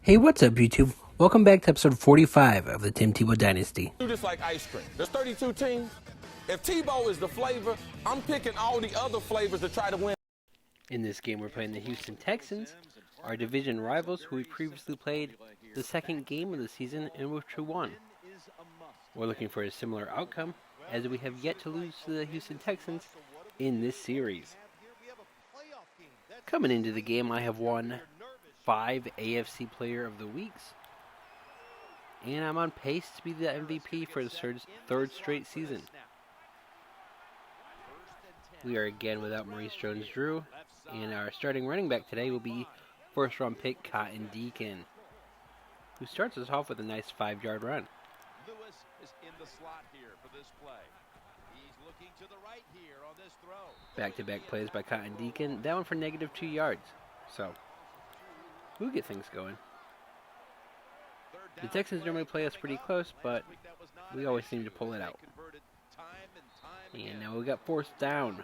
Hey, what's up, YouTube? Welcome back to episode 45 of the Tim Tebow Dynasty. Do this like ice cream. There's 32 teams. If Tebow is the flavor, I'm picking all the other flavors to try to win. In this game, we're playing the Houston Texans, our division rivals who we previously played the second game of the season in which we won. We're looking for a similar outcome, as we have yet to lose to the Houston Texans in this series. Coming into the game, I have won 5 AFC Player of the Weeks, and I'm on pace to be the MVP for the third straight season. We are again without Maurice Jones-Drew, and our starting running back today will be first-round pick Cotton Deacon, who starts us off with a nice 5-yard run. Lewis is in the slot here for this play. He's looking to the right here on this throw. Back-to-back plays by Cotton Deacon, that one for -2 yards. So, we'll get things going. The Texans normally play us pretty close, but we always seem to pull it out. And now we got fourth down.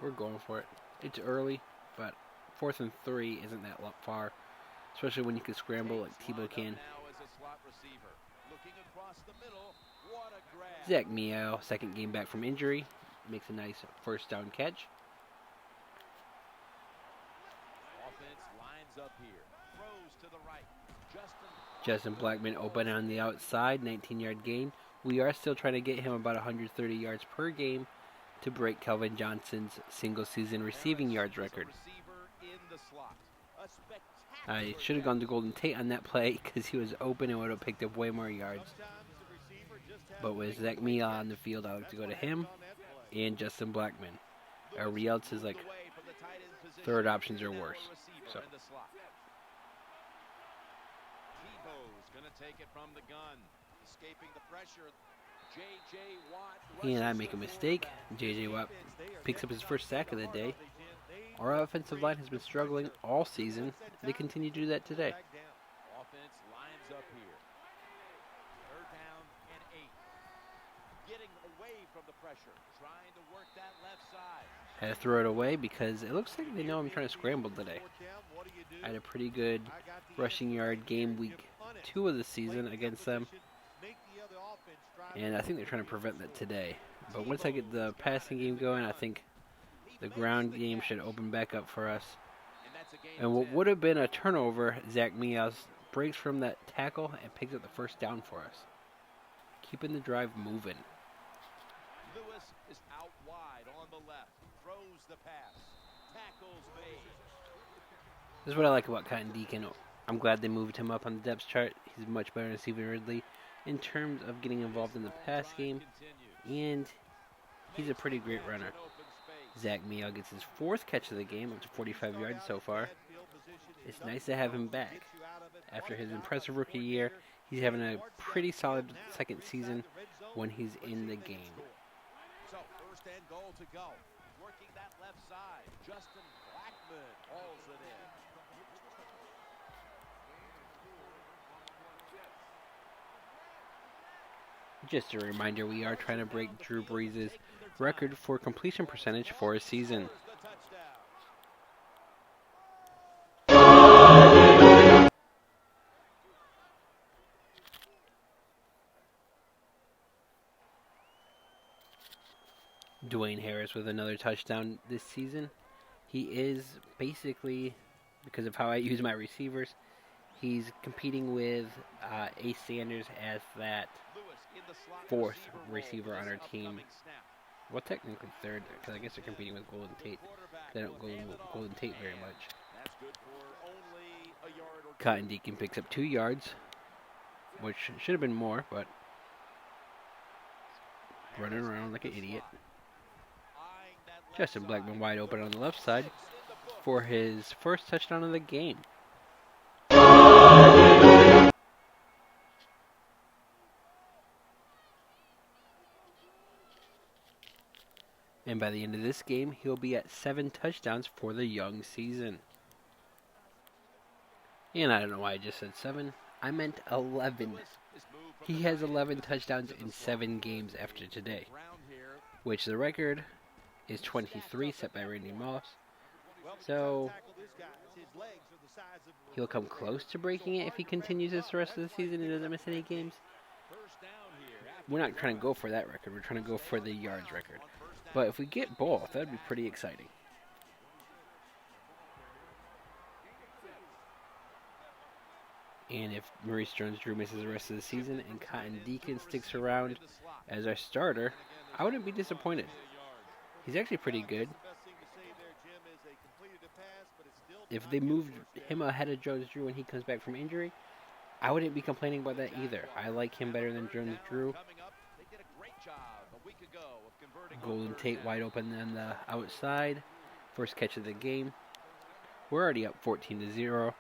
We're going for it. It's early, but 4th and 3 isn't that far, especially when you can scramble like Tebow can. Zach Meow, second game back from injury, makes a nice first down catch. Justin Blackman open on the outside, 19-yard gain. We are still trying to get him about 130 yards per game to break Calvin Johnson's single-season receiving yards record. I should have gone to Golden Tate on that play because he was open and would have picked up way more yards. But with Zach Mia on the field, I like to go to him and Justin Blackman. Everybody else is like third options or worse. So. Take it from the gun. Escaping the pressure. J.J. Watt. And I make a mistake. J.J. Watt picks up his first sack of the day. Our offensive line has been struggling all season. They continue to do that today. Offense lines up here. 3rd down and 8. Getting away from the pressure. Trying to work that left side. I had to throw it away because it looks like they know I'm trying to scramble today. I had a pretty good rushing yard game week 2 of the season against them, and I think they're trying to prevent that today. But once I get the passing game going, I think the ground game should open back up for us. And what would have been a turnover, Zach Meows breaks from that tackle and picks up the first down for us, keeping the drive moving. Lewis is out wide on the left, throws the pass, tackles made. This is what I like about Cotton Deacon. I'm glad they moved him up on the depth chart. He's much better than Stephen Ridley in terms of getting involved in the pass game, and he's a pretty great runner. Zach Meow gets his 4th catch of the game, up to 45 yards so far. It's nice to have him back. After his impressive rookie year, he's having a pretty solid second season when he's in the game. So 1st and goal to go. Working that left side. Justin Blackman hauls it in. Just a reminder, we are trying to break Drew Brees' record for completion percentage for a season. Dwayne Harris with another touchdown this season. He is basically, because of how I use my receivers, he's competing with Ace Sanders as that 4th receiver on our team. Well, technically 3rd, because I guess they're competing with Golden Tate. They don't go Golden Tate very much. Cotton Deacon picks up 2 yards, which should have been more, but running around like an idiot. Justin Blackman wide open on the left side for his first touchdown of the game. And by the end of this game, he'll be at 7 touchdowns for the young season. And I don't know why I just said 7. I meant 11. He has 11 touchdowns in 7 games after today, which the record is 23, set by Randy Moss. So he'll come close to breaking it if he continues this the rest of the season and doesn't miss any games. We're not trying to go for that record. We're trying to go for the yards record. But if we get both, that'd be pretty exciting. And if Maurice Jones-Drew misses the rest of the season and Cotton Deacon sticks around as our starter, I wouldn't be disappointed. He's actually pretty good. If they moved him ahead of Jones-Drew when he comes back from injury, I wouldn't be complaining about that either. I like him better than Jones-Drew. Golden Tate wide open on the outside. First catch of the game. We're already up 14-0.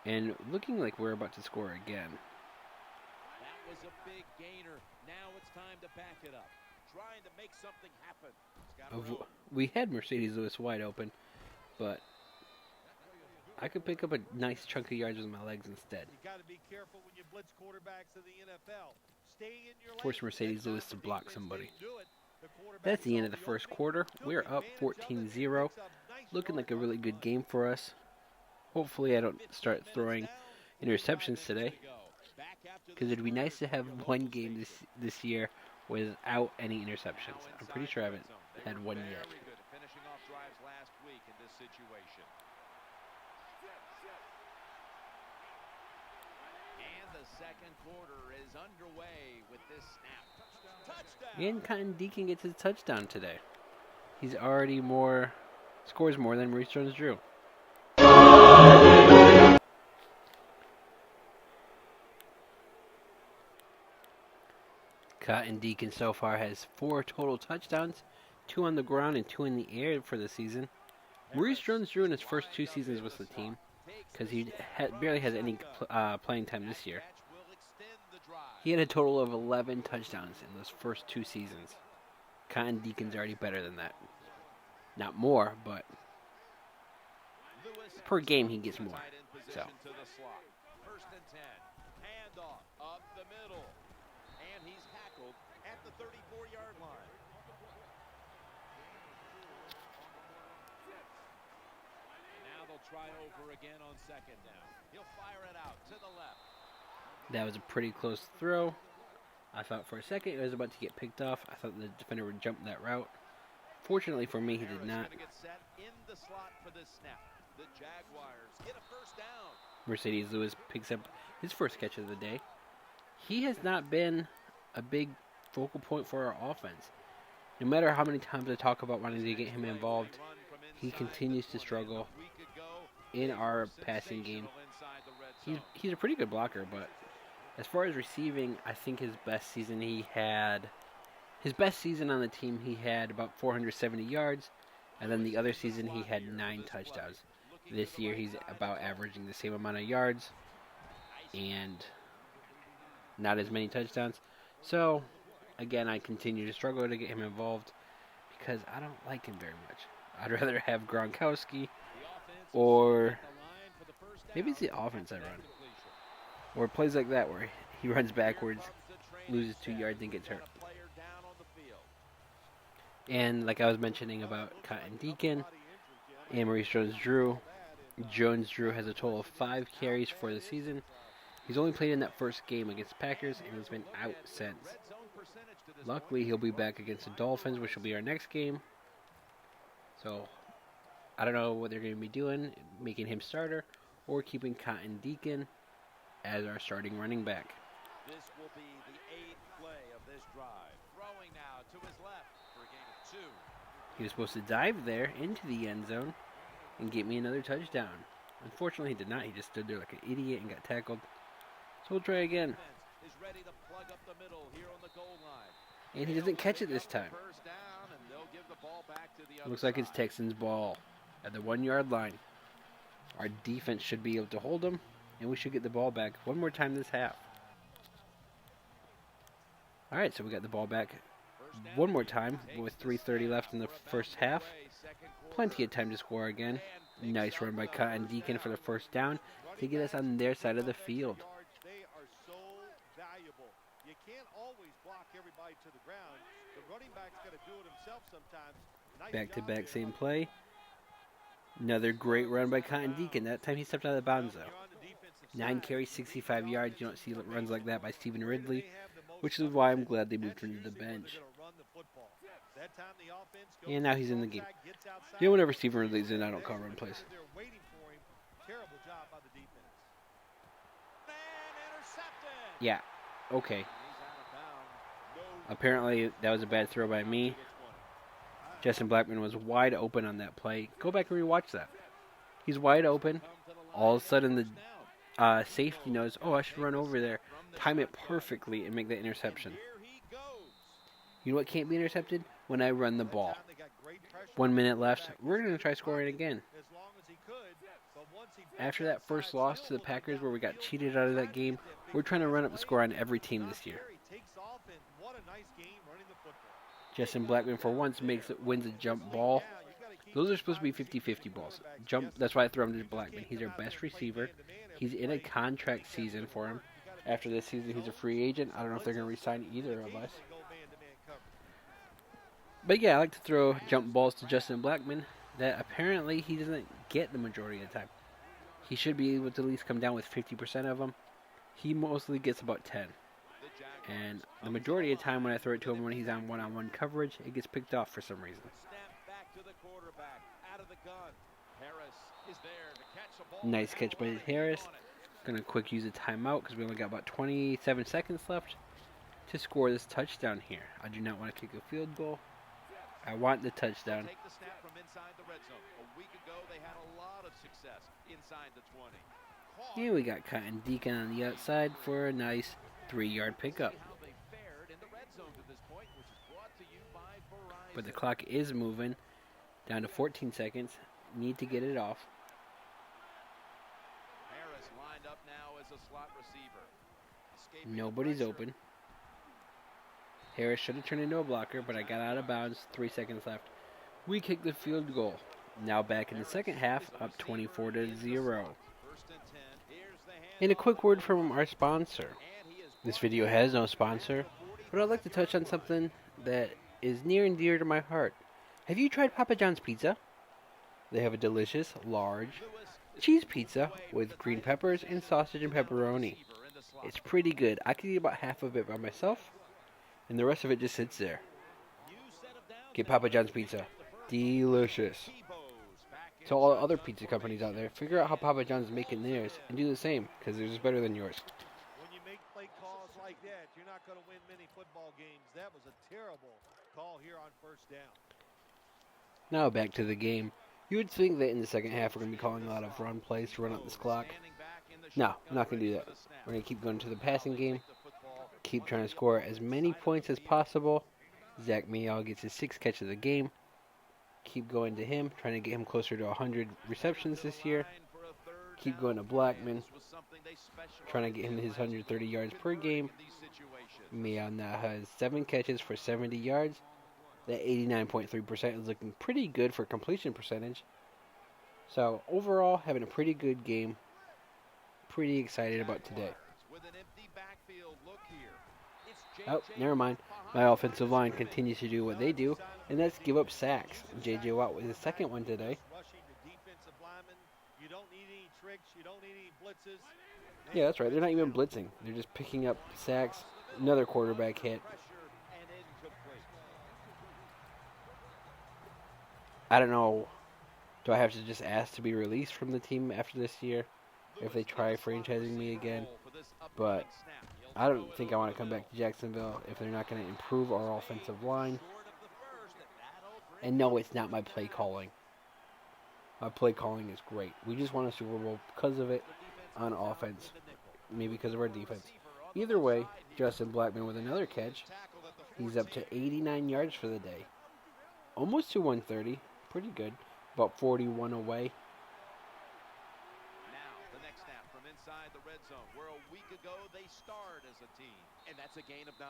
And looking like we're about to score again. That was a big gainer. Now it's time to back it up. Trying to make something happen. We had Mercedes Lewis wide open, but I could pick up a nice chunk of yards with my legs instead. You got to be careful when you blitz quarterbacks in the NFL. Stay in your Force Mercedes Lewis to block somebody. That's the end of the first quarter. We're up 14-0. Looking like a really good game for us. Hopefully I don't start throwing interceptions today, because it'd be nice to have one game this year without any interceptions. I'm pretty sure I haven't had one yet. Finishing off drives last week in this situation. And the second quarter is underway with this snap. Touchdown. And Cotton Deacon gets his touchdown today. He's already scores more than Maurice Jones-Drew. Cotton Deacon so far has 4 total touchdowns, 2 on the ground and 2 in the air for the season. Maurice Jones-Drew in his first 2 seasons with the team, because he barely has any playing time this year. He had a total of 11 touchdowns in those first 2 seasons. Cotton Deacon's already better than that. Not more, but per game he gets more. So. First and 10. Handoff up the middle. And he's tackled at the 34-yard line. Now they'll try over again on second down. He'll fire it out to the left. That was a pretty close throw. I thought for a second it was about to get picked off. I thought the defender would jump that route. Fortunately for me, he did not. The Jaguars get a first down. Mercedes Lewis picks up his first catch of the day. He has not been a big focal point for our offense. No matter how many times I talk about wanting to get him involved, he continues to struggle in our passing game. He's a pretty good blocker, but as far as receiving, I think his best season on the team, he had about 470 yards, and then the other season he had 9 touchdowns. This year he's about averaging the same amount of yards and not as many touchdowns. So, again, I continue to struggle to get him involved because I don't like him very much. I'd rather have Gronkowski, or maybe it's the offense I run, or plays like that where he runs backwards, loses 2 yards, and gets hurt. And like I was mentioning about Cotton Deacon and Maurice Jones-Drew, Jones-Drew has a total of 5 carries for the season. He's only played in that first game against the Packers, and he's been out since. Luckily, he'll be back against the Dolphins, which will be our next game. So, I don't know what they're going to be doing, making him starter, or keeping Cotton Deacon as our starting running back. This will be the 8th play of this drive. Throwing now to his left for a gain of 2. He was supposed to dive there into the end zone and get me another touchdown. Unfortunately, he did not. He just stood there like an idiot and got tackled. So we'll try again. Is ready to plug up the middle here on the goal line. And he doesn't catch it this time. First down, and they'll give the ball back to the other Looks like it's side. Texans ball at the 1-yard line. Our defense should be able to hold them, and we should get the ball back one more time this half. All right, so we got the ball back one more time with 3:30 left in the first half. Plenty of time to score again. Nice run by Cotton Deacon for the first down to get us on their side of the field. They are so valuable. You can't always block everybody to the ground. The running back's got to do it himself sometimes. Nice Back to job back, there. same play. Another great run by Cotton Deacon. That time he stepped out of bounds, though. 9 carries, 65 yards. You don't see runs like that by Stephen Ridley, which is why I'm glad they moved him to the bench. And now he's in the game. Yeah, whenever Stephen Ridley's in, I don't call run plays. Yeah, okay. Apparently, that was a bad throw by me. Justin Blackman was wide open on that play. Go back and rewatch that. He's wide open. All of a sudden, the safety knows, oh, I should run over there, time it perfectly, and make that interception. You know what can't be intercepted? When I run the ball. 1 minute left. We're going to try scoring again. After that first loss to the Packers where we got cheated out of that game, we're trying to run up the score on every team this year. Justin Blackman for once wins a jump ball. Those are supposed to be 50-50 balls. That's why I throw him to Blackman. He's our best receiver. He's in a contract season for him. After this season, he's a free agent. I don't know if they're going to re-sign either of us. But yeah, I like to throw jump balls to Justin Blackman that apparently he doesn't get the majority of the time. He should be able to at least come down with 50% of them. He mostly gets about 10. And the majority of the time when I throw it to him when he's on one-on-one coverage, it gets picked off for some reason. Nice catch by Harris. Gonna quick use a timeout because we only got about 27 seconds left to score this touchdown here. I do not want to kick a field goal. I want the touchdown. Here we got Cotton Deacon on the outside for a nice 3-yard pickup. But the clock is moving down to 14 seconds. Need to get it off. Nobody's open. Harris should have turned into a blocker, but I got out of bounds. 3 seconds left. We kick the field goal. Now back in the second half, up 24-0. And a quick word from our sponsor. This video has no sponsor, but I'd like to touch on something that is near and dear to my heart. Have you tried Papa John's Pizza? They have a delicious, large cheese pizza with green peppers and sausage and pepperoni. It's pretty good. I could eat about half of it by myself, and the rest of it just sits there. Get Papa John's Pizza. Delicious. To all the other pizza companies out there, figure out how Papa John's is making theirs and do the same, because theirs is better than yours. When you make play calls like that, you're not going to win many football games. That was a terrible call here on first down. Now back to the game. You would think that in the second half we're going to be calling a lot of run plays to run up this clock. No, I'm not going to do that. We're going to keep going to the passing game. Keep trying to score as many points as possible. Zach Meow gets his 6th catch of the game. Keep going to him, trying to get him closer to 100 receptions this year. Keep going to Blackman, trying to get him his 130 yards per game. Meow now has 7 catches for 70 yards. That 89.3% is looking pretty good for completion percentage. So overall, having a pretty good game. Pretty excited about today. Oh, never mind. My offensive line continues to do what they do, and that's give up sacks. J.J. Watt was the second one today. Yeah, that's right. They're not even blitzing. They're just picking up sacks. Another quarterback hit. I don't know. Do I have to just ask to be released from the team after this year if they try franchising me again? But I don't think I want to come back to Jacksonville if they're not going to improve our offensive line. And no, it's not my play calling. My play calling is great. We just won a Super Bowl because of it on offense. Maybe because of our defense. Either way, Justin Blackman with another catch. He's up to 89 yards for the day. Almost to 130. Pretty good. About 41 away.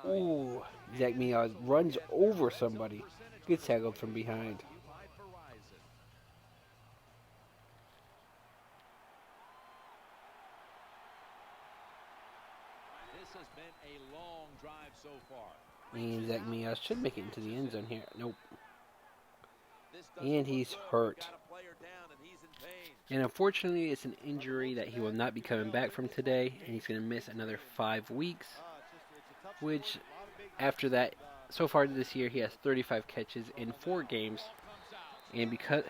Ooh, Zach Meow runs over somebody. Gets tackled from behind. This has been a long drive so far. And Zach Meow should make it into the end zone here. Nope. And he's hurt. And unfortunately, it's an injury that he will not be coming back from today, and he's going to miss another 5 weeks, which after that, so far this year, he has 35 catches in 4 games, and because,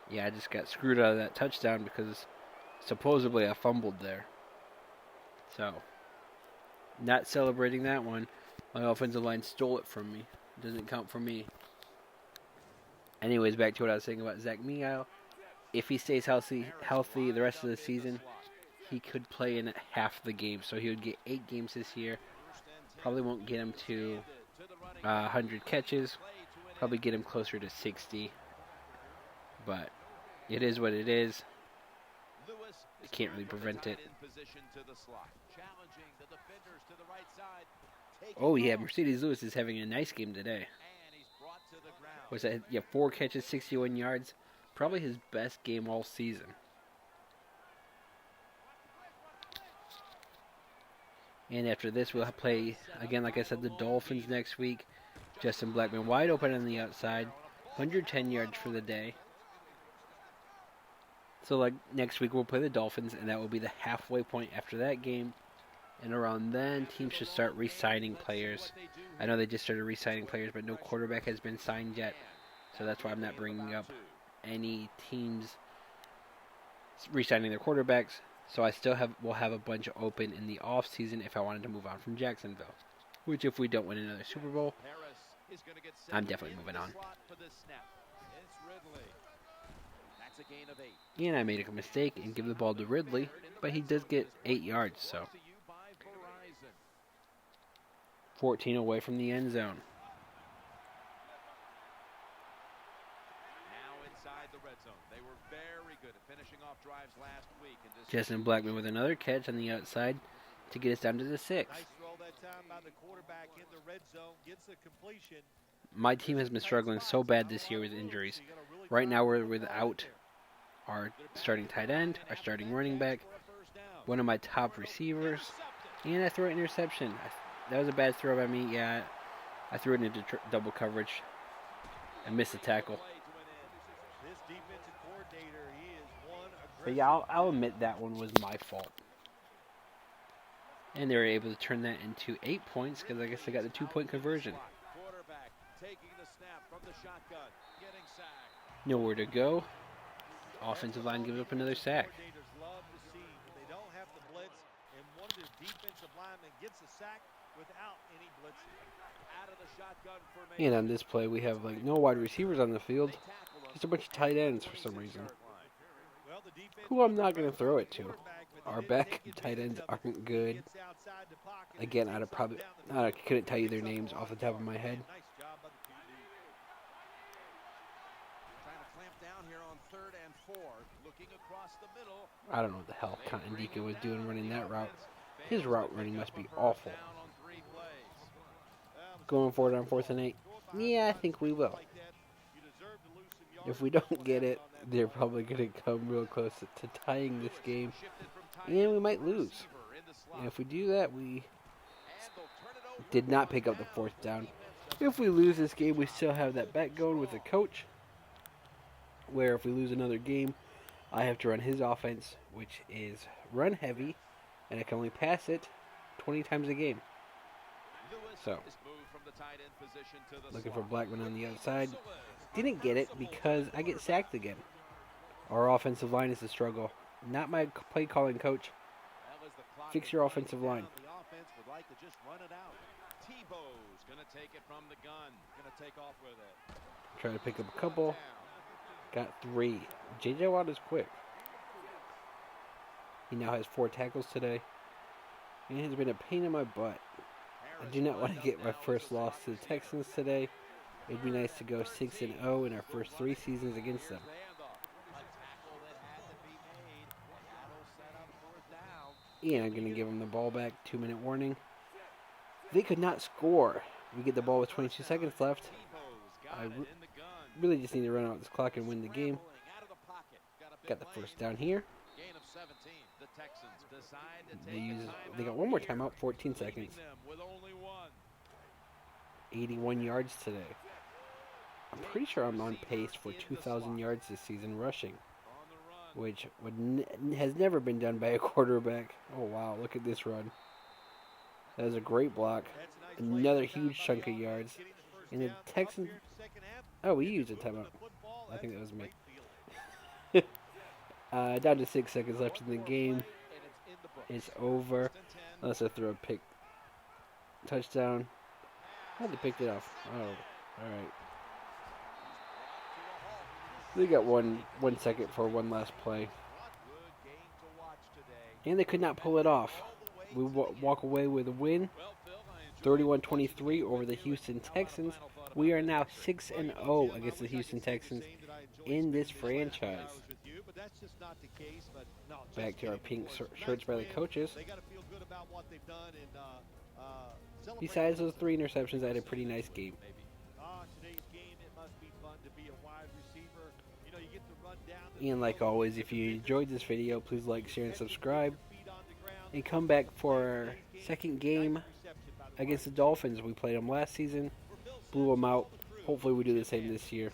yeah, I just got screwed out of that touchdown because supposedly I fumbled there. So, not celebrating that one. My offensive line stole it from me. It doesn't count for me. Anyways, back to what I was saying about Zach Meadow. If he stays healthy the rest of the season, he could play in half the game. So he would get 8 games this year. Probably won't get him to 100 catches. Probably get him closer to 60. But it is what it is. You can't really prevent it. Oh yeah, Mercedes Lewis is having a nice game today. Was that? Yeah, 4 catches, 61 yards. Probably his best game all season. And after this, we'll play, again, like I said, the Dolphins next week. Justin Blackman wide open on the outside. 110 yards for the day. So, like, next week we'll play the Dolphins, and that will be the halfway point after that game. And around then, teams should start re-signing players. I know they just started re-signing players, but no quarterback has been signed yet. So that's why I'm not bringing up any teams re-signing their quarterbacks. So I still will have a bunch open in the off season if I wanted to move on from Jacksonville. Which, if we don't win another Super Bowl, I'm definitely moving on. And I made a mistake and give the ball to Ridley, but he does get 8 yards, so 14 away from the end zone. Justin Blackman with another catch on the outside to get us down to the 6. My team has been struggling so bad this year with injuries. Right now we're without our starting tight end, our starting running back, one of my top receivers, and I threw an interception. That was a bad throw by me. Yeah, I threw it into double coverage and missed the tackle. But yeah, I'll admit that one was my fault. And they were able to turn that into 8 points because I guess they got the 2-point conversion. Nowhere to go. Offensive line gives up another sack. And on this play, we have like no wide receivers on the field. Just a bunch of tight ends for some reason. Who I'm not going to throw it to. Our back tight ends aren't good. Again, I couldn't tell you their names off the top of my head. I don't know what the hell Cotton was doing running that route. His route running must be awful. Going for it on 4th and 8. Yeah, I think we will. If we don't get it, they're probably going to come real close to tying this game. And we might lose. And if we do that, we did not pick up the 4th down. If we lose this game, we still have that bet going with the coach. Where if we lose another game, I have to run his offense, which is run heavy, and I can only pass it 20 times a game. So, looking for Blackman on the outside. Didn't get it because I get sacked again. Our offensive line is the struggle. Not my play calling coach. Fix your offensive line. Try to pick up a couple. Got 3. J.J. Watt is quick. He now has 4 tackles today. And has been a pain in my butt. I do not want to get my first loss to the Texans today. It'd be nice to go 6-0 in our first 3 seasons against them. And I'm going to give them the ball back. 2-minute warning. They could not score. We get the ball with 22 seconds left. I really just need to run out this clock and win the game. Got the first down here. They got one more timeout, 14 seconds. 81 yards today. I'm pretty sure I'm on pace for 2,000 yards this season rushing, which has never been done by a quarterback. Oh, wow, look at this run. That was a great block. Another huge chunk of yards. And the Texans... Oh, we used a timeout. I think that was me. Down to 6 seconds left in the game. It's over. Unless I throw a pick. Touchdown. Oh, they picked it off. Oh, alright. They got one second for one last play. And they could not pull it off. We walk away with a win. 31-23 over the Houston Texans. We are now 6-0 against the Houston Texans in this franchise. Back to our pink shirts by the coaches. Besides those 3 interceptions, I had a pretty nice game. And like always, if you enjoyed this video, please like, share, and subscribe. And come back for our second game against the Dolphins. We played them last season, blew them out. Hopefully we do the same this year.